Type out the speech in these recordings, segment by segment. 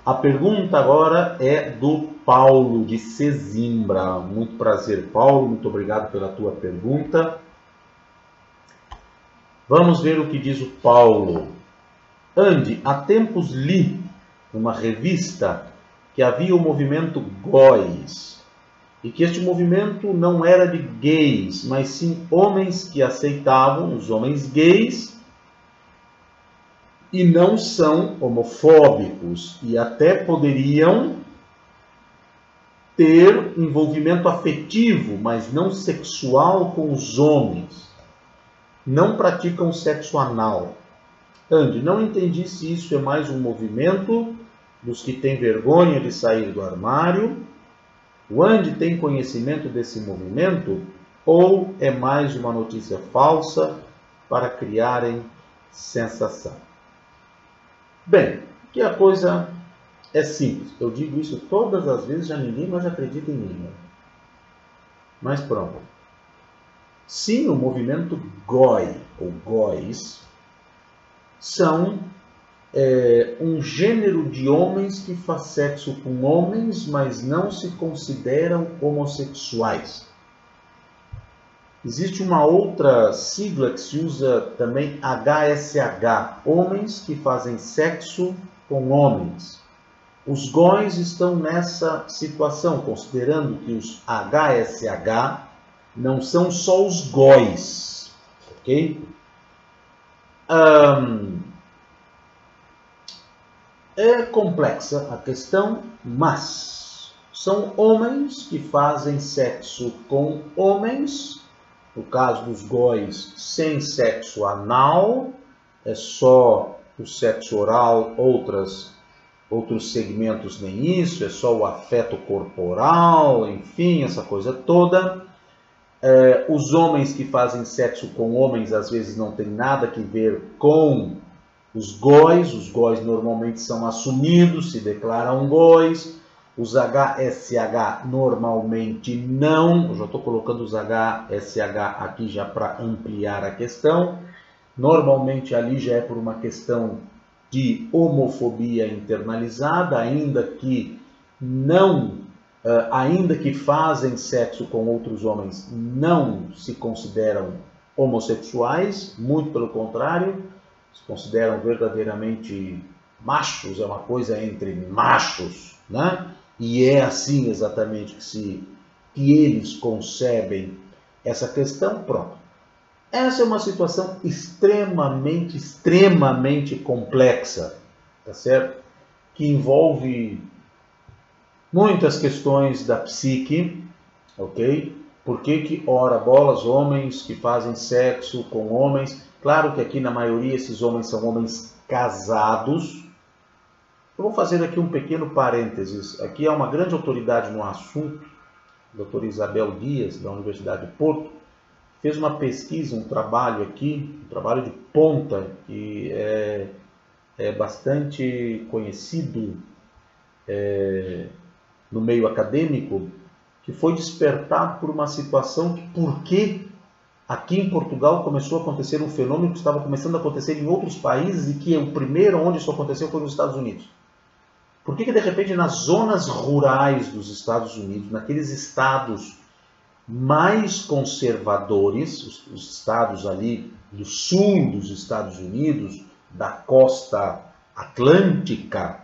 A pergunta agora é do Paulo de Sesimbra. Muito prazer, Paulo. Muito obrigado pela tua pergunta. Vamos ver o que diz o Paulo. Andy, há tempos li numa revista que havia o movimento GOIs e que este movimento não era de gays, mas sim homens que aceitavam os homens gays e não são homofóbicos e até poderiam ter envolvimento afetivo, mas não sexual com os homens. Não praticam sexo anal. Andy, não entendi se isso é mais um movimento dos que têm vergonha de sair do armário. O Andy tem conhecimento desse movimento ou é mais uma notícia falsa para criarem sensação? Bem, que a coisa é simples. Eu digo isso todas as vezes, já ninguém mais acredita em mim. Né? Mas pronto. Sim, o movimento GOI, ou GOIs, são um gênero de homens que faz sexo com homens, mas não se consideram homossexuais. Existe uma outra sigla que se usa também, HSH, homens que fazem sexo com homens. Os GOIs estão nessa situação, considerando que os HSH não são só os GOIs, ok? É complexa a questão, mas são homens que fazem sexo com homens, no caso dos GOIs, sem sexo anal, é só o sexo oral, outros segmentos nem isso, é só o afeto corporal, enfim, essa coisa toda. Os homens que fazem sexo com homens às vezes não tem nada que ver com os GOIs normalmente são assumidos, se declaram GOIs, os HSH normalmente não, eu já estou colocando os HSH aqui já para ampliar a questão, normalmente ali já é por uma questão de homofobia internalizada, ainda que fazem sexo com outros homens, não se consideram homossexuais, muito pelo contrário, se consideram verdadeiramente machos, é uma coisa entre machos, né? E é assim exatamente que eles concebem essa questão, pronto. Essa é uma situação extremamente complexa, tá certo? Que envolve muitas questões da psique, ok? Por que ora bolas, homens que fazem sexo com homens? Claro que aqui na maioria esses homens são homens casados. Eu vou fazer aqui um pequeno parênteses. Aqui há uma grande autoridade no assunto, a doutora Isabel Dias, da Universidade de Porto, fez uma pesquisa, um trabalho aqui, um trabalho de ponta, que é bastante conhecido no meio acadêmico, que foi despertado por uma situação que, por que aqui em Portugal começou a acontecer um fenômeno que estava começando a acontecer em outros países e que o primeiro onde isso aconteceu foi nos Estados Unidos. Por que de repente nas zonas rurais dos Estados Unidos, naqueles estados mais conservadores, os estados ali do sul dos Estados Unidos, da costa atlântica,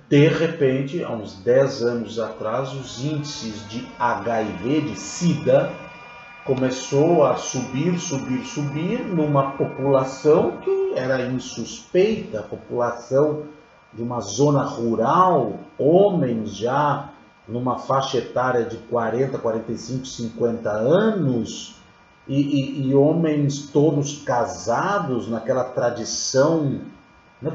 de repente, há uns 10 anos atrás, os índices de HIV, de SIDA, começou a subir numa população que era insuspeita, a população de uma zona rural, homens já numa faixa etária de 40, 45, 50 anos, e homens todos casados naquela tradição. O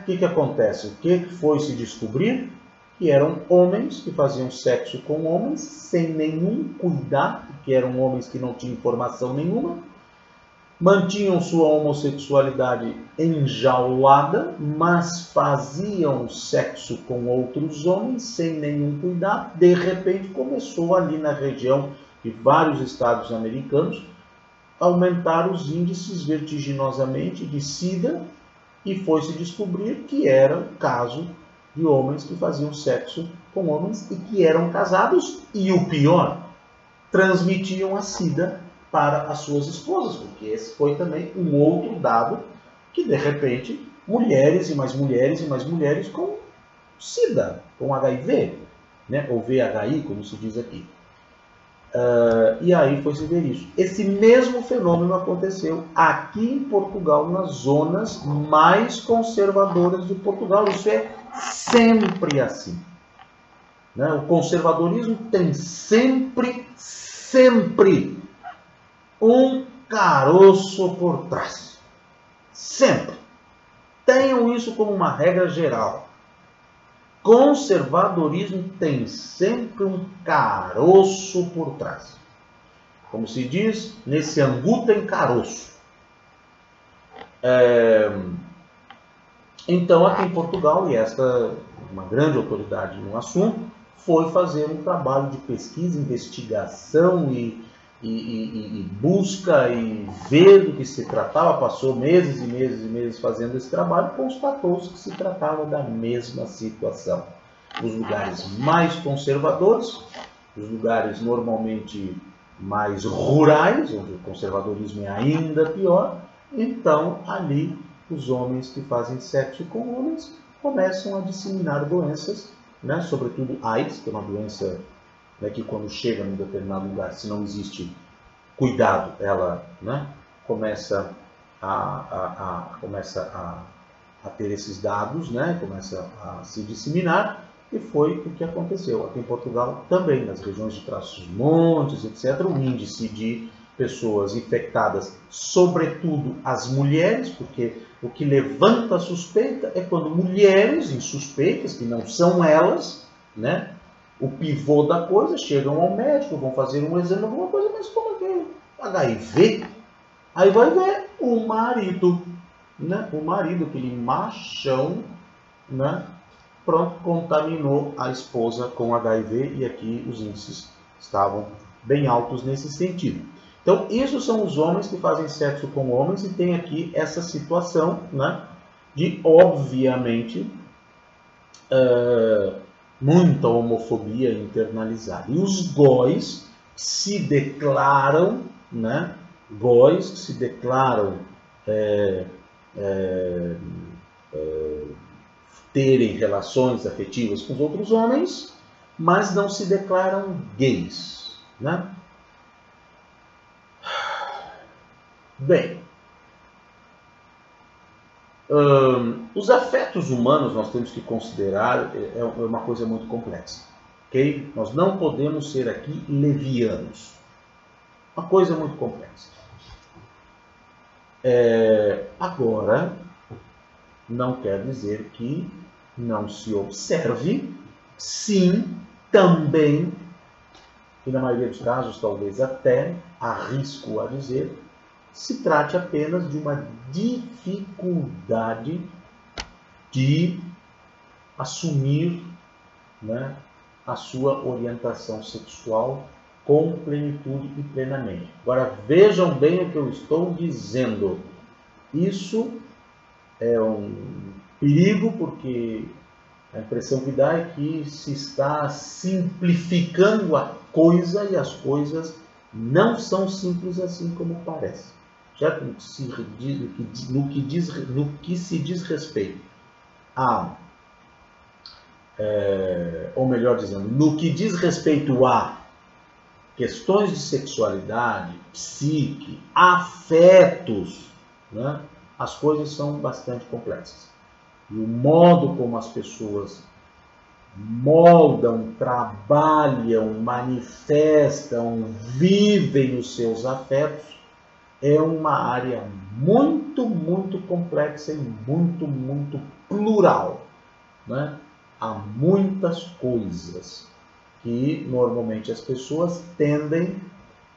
que acontece? O que foi se descobrir? Que eram homens que faziam sexo com homens sem nenhum cuidado, que eram homens que não tinham informação nenhuma, mantinham sua homossexualidade enjaulada, mas faziam sexo com outros homens sem nenhum cuidado. De repente começou ali na região de vários estados americanos a aumentar os índices vertiginosamente de SIDA, e foi se descobrir que era o caso de homens que faziam sexo com homens e que eram casados, e o pior, transmitiam a SIDA para as suas esposas, porque esse foi também um outro dado que, de repente, mulheres e mais mulheres e mais mulheres com SIDA, com HIV, né? Ou VHI, como se diz aqui. E aí foi se ver isso. Esse mesmo fenômeno aconteceu aqui em Portugal, nas zonas mais conservadoras de Portugal. Isso é sempre assim. Né? O conservadorismo tem sempre um caroço por trás. Sempre. Tenham isso como uma regra geral. Conservadorismo tem sempre um caroço por trás. Como se diz, nesse angu tem caroço. Então, aqui em Portugal, e esta uma grande autoridade no assunto, foi fazer um trabalho de pesquisa, investigação e busca e ver do que se tratava. Passou meses e meses e meses fazendo esse trabalho, constatou-se que se tratava da mesma situação. Os lugares mais conservadores, os lugares normalmente mais rurais, onde o conservadorismo é ainda pior, então ali os homens que fazem sexo com homens começam a disseminar doenças, né, sobretudo AIDS, que é uma doença, né, que quando chega num determinado lugar, se não existe cuidado, ela, né, começa a ter esses dados, né, começa a se disseminar, e foi o que aconteceu. Aqui em Portugal também, nas regiões de Trás-os-Montes, etc., o índice de pessoas infectadas, sobretudo as mulheres, porque o que levanta a suspeita é quando mulheres insuspeitas, que não são elas, né, o pivô da coisa, chegam ao médico, vão fazer um exame, alguma coisa, mas como é que é HIV? Aí vai ver o marido, né, o marido, aquele machão, né, pronto, contaminou a esposa com HIV, e aqui os índices estavam bem altos nesse sentido. Então, isso são os homens que fazem sexo com homens, e tem aqui essa situação, né, de, obviamente, muita homofobia internalizada. E os góis se declaram, né, góis que se declaram terem relações afetivas com os outros homens, mas não se declaram gays, né? Bem, os afetos humanos nós temos que considerar, é uma coisa muito complexa, ok? Nós não podemos ser aqui levianos, uma coisa muito complexa. Agora, não quer dizer que não se observe, sim, também, e na maioria dos casos, talvez até, arrisco a dizer, se trate apenas de uma dificuldade de assumir, né, a sua orientação sexual com plenitude e plenamente. Agora, vejam bem o que eu estou dizendo. Isso é um perigo, porque a impressão que dá é que se está simplificando a coisa, e as coisas não são simples assim como parece. Já no que se diz respeito a, ou melhor dizendo, no que diz respeito a questões de sexualidade, psique, afetos, né, as coisas são bastante complexas. E o modo como as pessoas moldam, trabalham, manifestam, vivem os seus afetos é uma área muito, muito complexa e muito, muito plural, né? Há muitas coisas que normalmente as pessoas tendem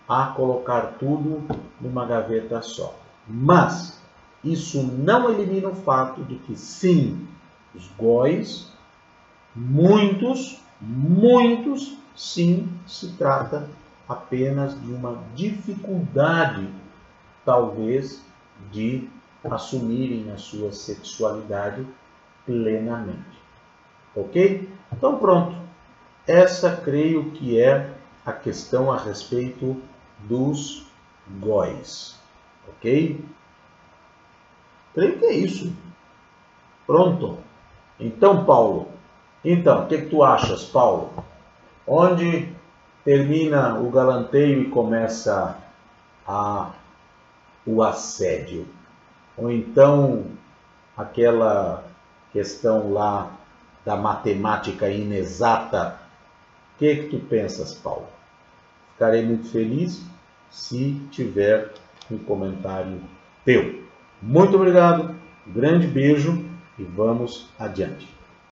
a colocar tudo numa gaveta só. Mas isso não elimina o fato de que, sim, os góis, muitos, sim, se trata apenas de uma dificuldade, talvez, de assumirem a sua sexualidade plenamente. Ok? Então pronto. Essa creio que é a questão a respeito dos góis. Ok? Creio que é isso. Pronto. Então, Paulo. Então, o que tu achas, Paulo? Onde termina o galanteio e começa o assédio? Ou então aquela questão lá da matemática inexata? O que tu pensas, Paulo? Ficarei muito feliz se tiver um comentário teu. Muito obrigado, grande beijo e vamos adiante.